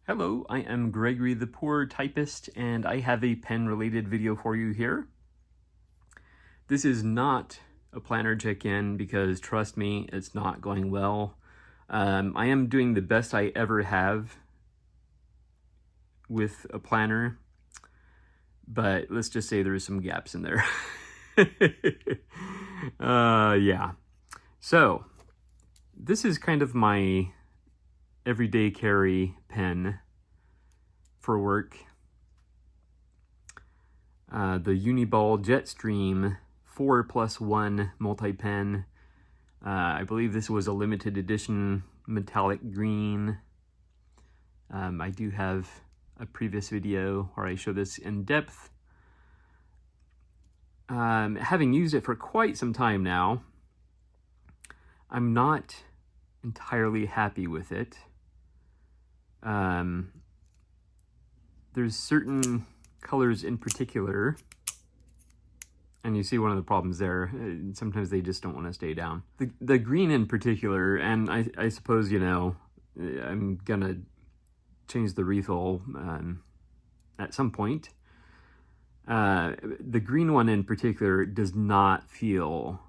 Hello, I am Gregory the Poor Typist, and I have a pen-related video for you here. This is not a planner check-in because, trust me, it's not going well. I am doing the best I ever have with a planner, but let's just say there's some gaps in there. Yeah. So, this is kind of my everyday carry pen for work. The Uniball Jetstream 4+1 multi-pen. I believe this was a limited edition metallic green. I do have a previous video where I show this in depth. Having used it for quite some time now, I'm not entirely happy with it. There's certain colors in particular, and you see one of the problems there. Sometimes they just don't want to stay down. The green in particular, and I suppose, you know, I'm gonna change the refill at some point. The green one in particular does not feel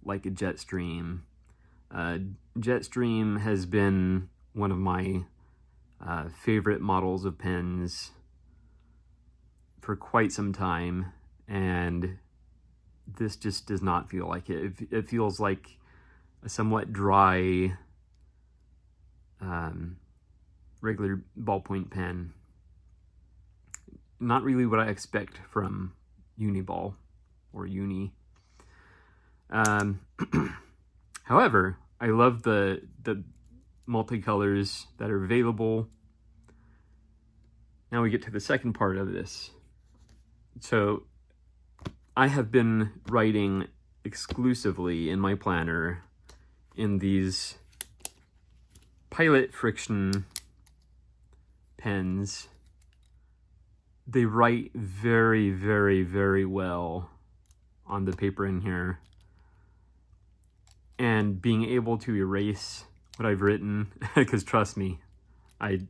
like a Jetstream. Jetstream has been one of my favorite models of pens for quite some time, and this just does not feel like it. It feels like a somewhat dry, regular ballpoint pen. Not really what I expect from Uniball or Uni. However, I love the multicolors that are available. Now we get to the second part of this. So I have been writing exclusively in my planner in these Pilot Frixion pens. They write very, very, very well on the paper in here. And being able to erase what I've written, because trust me, I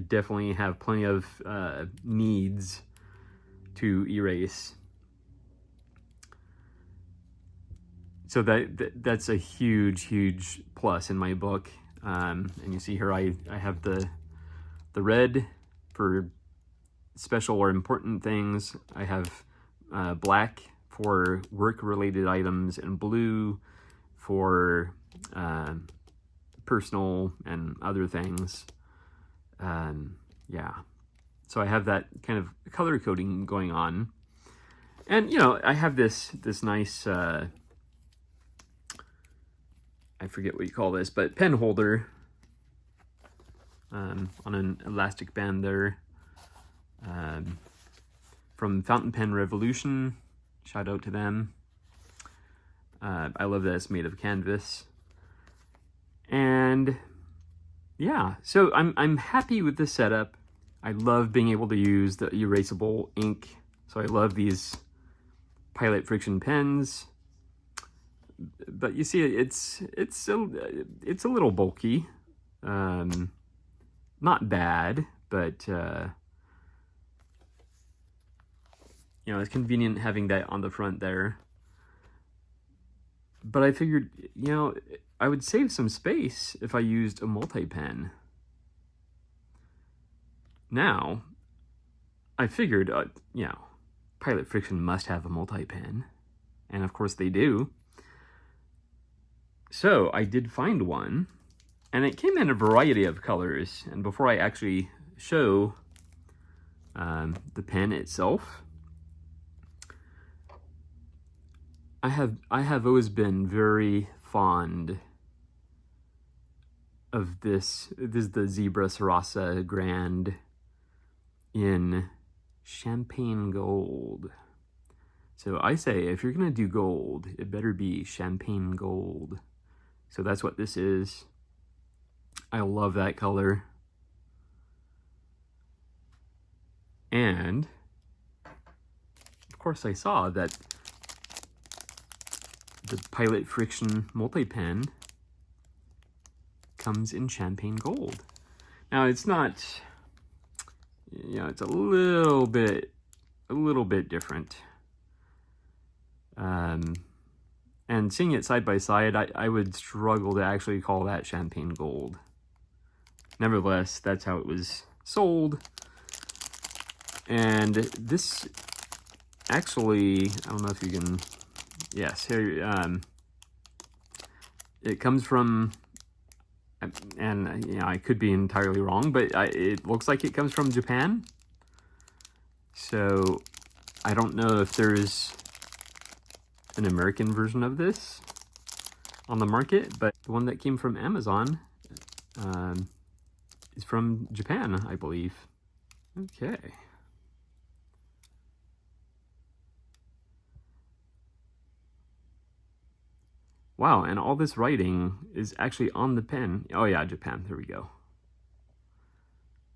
definitely have plenty of needs to erase. So that's a huge, huge plus in my book. And you see here I have the red for special or important things. I have black for work-related items, and blue for personal and other things. Yeah, so I have that kind of color coding going on, and you know, I have this nice I forget what you call this, but pen holder on an elastic band there, from Fountain Pen Revolution. Shout out to them. I love that it's made of canvas. And yeah, so I'm happy with this setup. I love being able to use the erasable ink. So I love these Pilot Frixion pens. But you see, it's a little bulky. Not bad, but you know, it's convenient having that on the front there. But I figured, you know, I would save some space if I used a multi-pen. Now, I figured, you know, Pilot Frixion must have a multi-pen. And of course they do. So I did find one, and it came in a variety of colors. And before I actually show the pen itself, I have always been very fond of this. This is the Zebra Sarasa Grand in champagne gold. So I say, if you're gonna do gold, it better be champagne gold. So that's what this is. I love that color. And of course I saw that the Pilot Frixion multi-pen comes in champagne gold. Now, it's not you know, it's a little bit different. And seeing it side by side, I would struggle to actually call that champagne gold. Nevertheless, that's how it was sold. And this actually, I don't know if you can, yes, here, it comes from, and you know, I could be entirely wrong, but it looks like it comes from Japan. So I don't know if there's an American version of this on the market, but the one that came from Amazon is from Japan, I believe. Okay. Wow, and all this writing is actually on the pen. Oh yeah, Japan, there we go.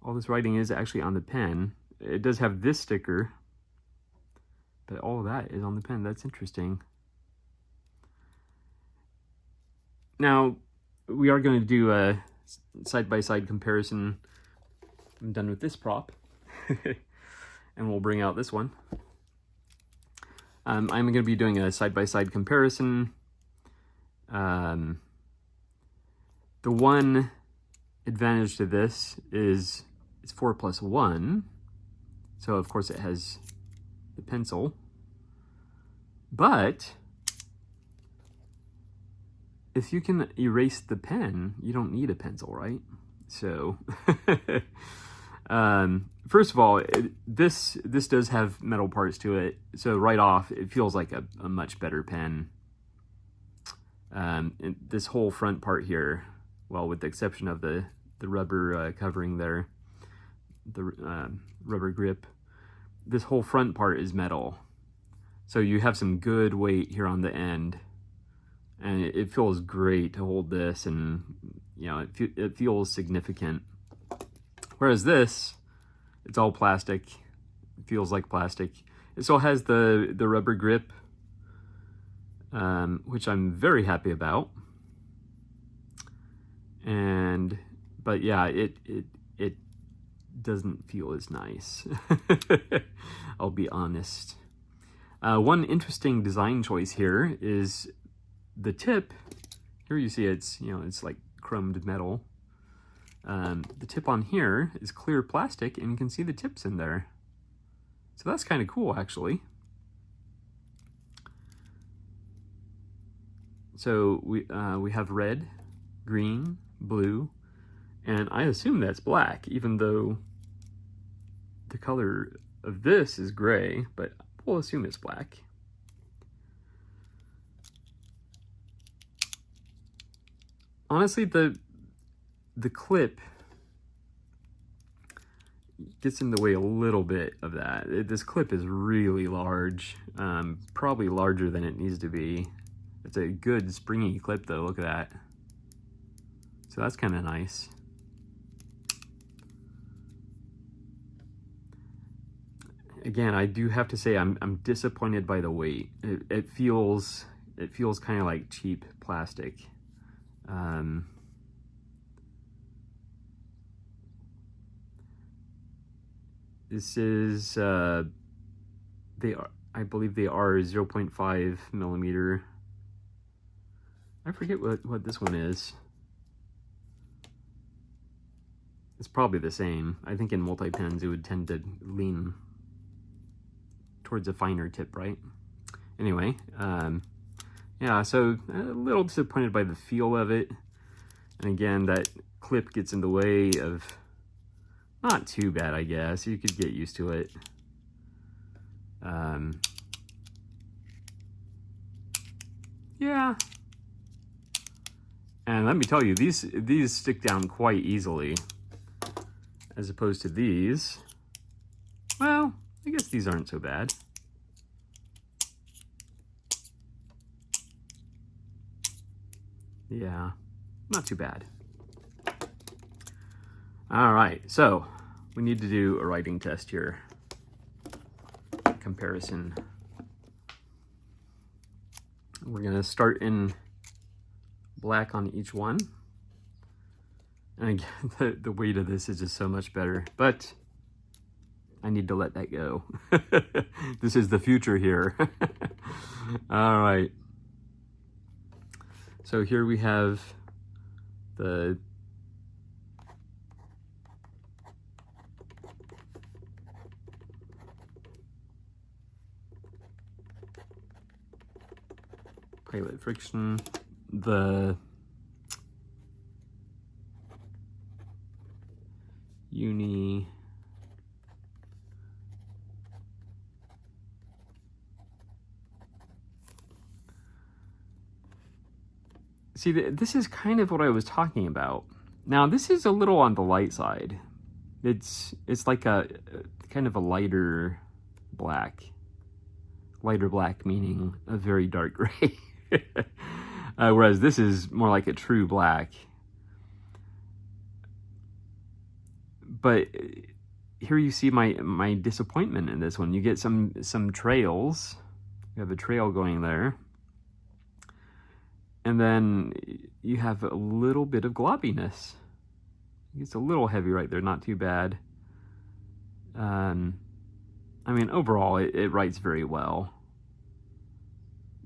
All this writing is actually on the pen. It does have this sticker, but all of that is on the pen. That's interesting. Now, we are going to do a side-by-side comparison. I'm done with this prop. And we'll bring out this one. I'm going to be doing a side-by-side comparison. The one advantage to this is it's 4+1. So of course it has the pencil. But if you can erase the pen, you don't need a pencil, right? So first of all, this does have metal parts to it. So right off, it feels like a much better pen. And this whole front part here, well, with the exception of the rubber covering there, the rubber grip, this whole front part is metal. So you have some good weight here on the end, and it feels great to hold this, and you know, it feels significant. Whereas this, it's all plastic. It feels like plastic. It still has the rubber grip, which I'm very happy about. But yeah, it doesn't feel as nice. I'll be honest. One interesting design choice here is the tip. Here you see it's like chromed metal. The tip on here is clear plastic, and you can see the tips in there. So that's kind of cool, actually. So we have red, green, blue, and I assume that's black, even though the color of this is gray, but we'll assume it's black. Honestly, the clip gets in the way a little bit of that. This clip is really large, probably larger than it needs to be. It's a good springy clip though, look at that. So that's kind of nice. Again, I do have to say I'm disappointed by the weight. It feels kind of like cheap plastic. This is I believe they are 0.5 millimeter. I forget what this one is. It's probably the same. I think in multi-pens it would tend to lean towards a finer tip, right? Anyway, yeah, so a little disappointed by the feel of it. And again, that clip gets in the way of, not too bad, I guess. You could get used to it. Yeah. And let me tell you, these stick down quite easily, as opposed to these. Well, I guess these aren't so bad. Yeah, not too bad. All right, so we need to do a writing test here. Comparison. We're gonna start in black on each one. And again, the weight of this is just so much better. But I need to let that go. This is the future here. All right. So here we have the Pilot Frixion, the Uni See, this is kind of what I was talking about. Now, this is a little on the light side. It's like a kind of a lighter black. Lighter black meaning a very dark gray. Whereas this is more like a true black. But here you see my disappointment in this one. You get some trails. You have a trail going there. And then you have a little bit of globbiness. It's a little heavy right there, not too bad. I mean, overall, it writes very well.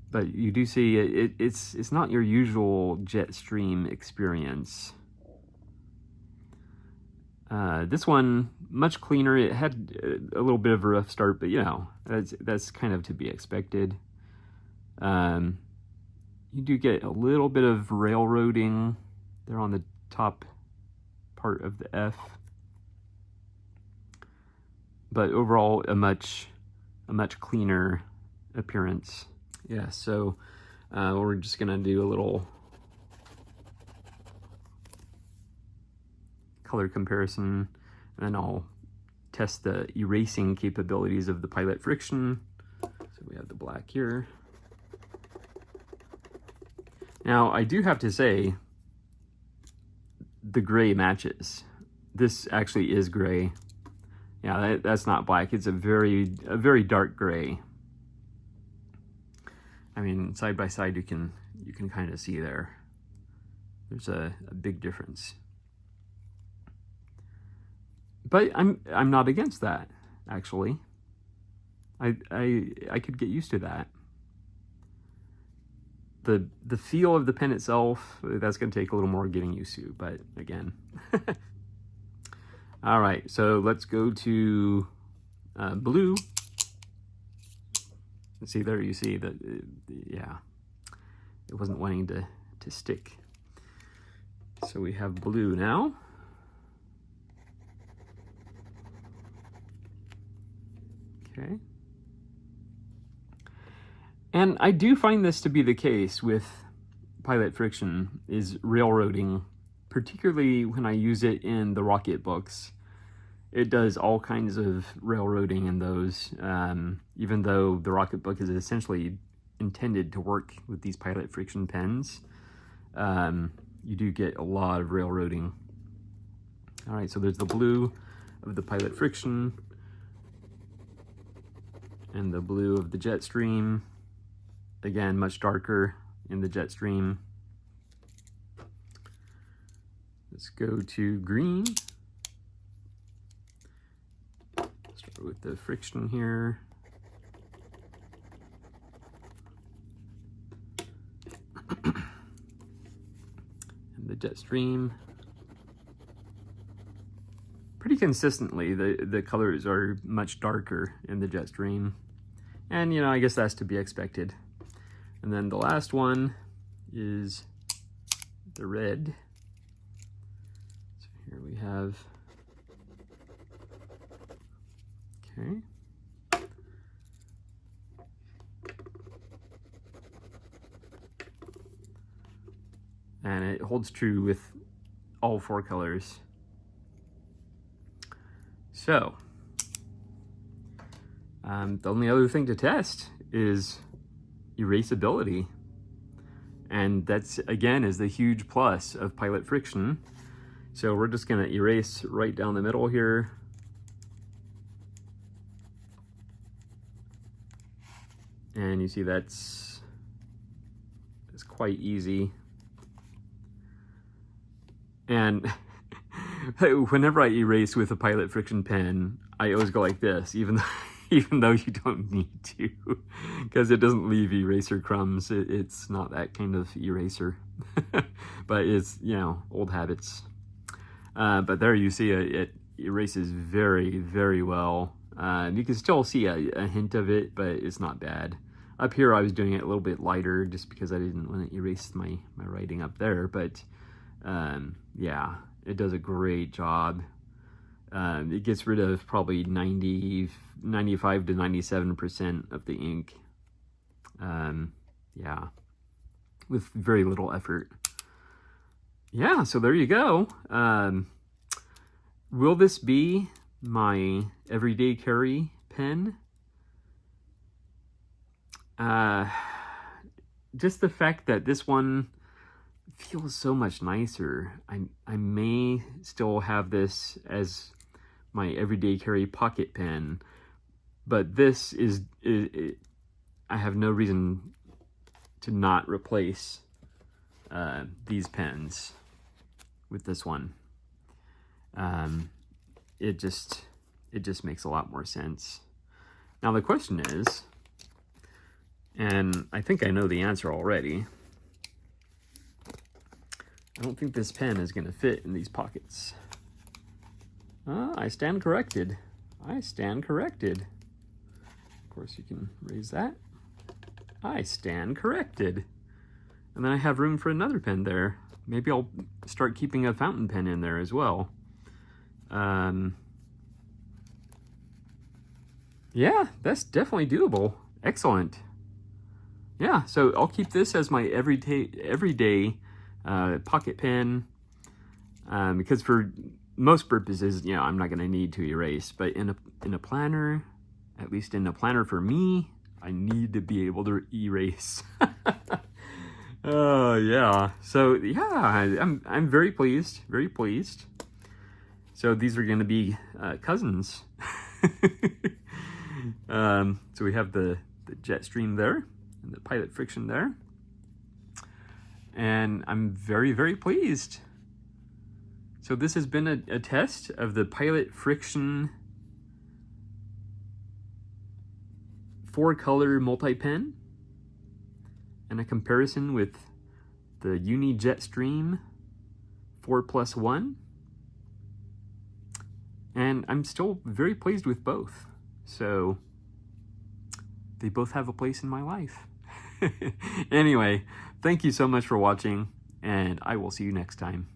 But you do see it's not your usual jet stream experience. This one, much cleaner. It had a little bit of a rough start, but you know, that's kind of to be expected. You do get a little bit of railroading there on the top part of the F. But overall, a much cleaner appearance. Yeah, so we're just gonna do a little color comparison, and then I'll test the erasing capabilities of the Pilot Frixion. So we have the black here. Now, I do have to say, the gray matches. This actually is gray. Yeah, that's not black. It's a very dark gray. I mean, side by side, you can kind of see there. There's a big difference. But I'm not against that, actually. I could get used to that. The feel of the pen itself, that's going to take a little more getting used to, but again. All right, so let's go to blue. See, there you see that, yeah, it wasn't wanting to stick. So we have blue now. Okay. And I do find this to be the case with Pilot Frixion, is railroading, particularly when I use it in the Rocket books. It does all kinds of railroading in those, even though the Rocket book is essentially intended to work with these Pilot Frixion pens. You do get a lot of railroading. All right, so there's the blue of the Pilot Frixion and the blue of the Jetstream. Again, much darker in the Jetstream. Let's go to green. Start with the Frixion here. And the Jetstream. Pretty consistently, the colors are much darker in the Jetstream. And, you know, I guess that's to be expected. And then the last one is the red. So here we have, okay. And it holds true with all four colors. So, the only other thing to test is erasability, and that's again is the huge plus of Pilot Frixion. So we're just going to erase right down the middle here, and you see that's quite easy. And Whenever I erase with a Pilot Frixion pen, I always go like this, even though, even though you don't need to, because it doesn't leave eraser crumbs. It's not that kind of eraser, but it's, you know, old habits. But there you see it erases very, very well. You can still see a hint of it, but it's not bad. Up here, I was doing it a little bit lighter just because I didn't want to erase my writing up there. But yeah, it does a great job. It gets rid of probably 95 to 97% of the ink. Yeah, with very little effort. Yeah, so there you go. Will this be my everyday carry pen? Just the fact that this one feels so much nicer. I may still have this as my everyday carry pocket pen, but this is I have no reason to not replace these pens with this one. It just makes a lot more sense. Now the question is, and I think I know the answer already, I don't think this pen is going to fit in these pockets. I stand corrected. I stand corrected. Of course, you can raise that. I stand corrected. And then I have room for another pen there. Maybe I'll start keeping a fountain pen in there as well. Yeah, that's definitely doable. Excellent. Yeah, so I'll keep this as my everyday pocket pen, because for most purposes, you know, I'm not going to need to erase. But in a planner, at least in a planner for me, I need to be able to erase. Oh yeah. So yeah, I'm very pleased. Very pleased. So these are going to be cousins. So we have the Jetstream there, and the Pilot Frixion there. And I'm very, very pleased. So this has been a test of the Pilot Frixion 4-color multi-pen, and a comparison with the Uni Jetstream 4+1. And I'm still very pleased with both. So they both have a place in my life. Anyway, thank you so much for watching, and I will see you next time.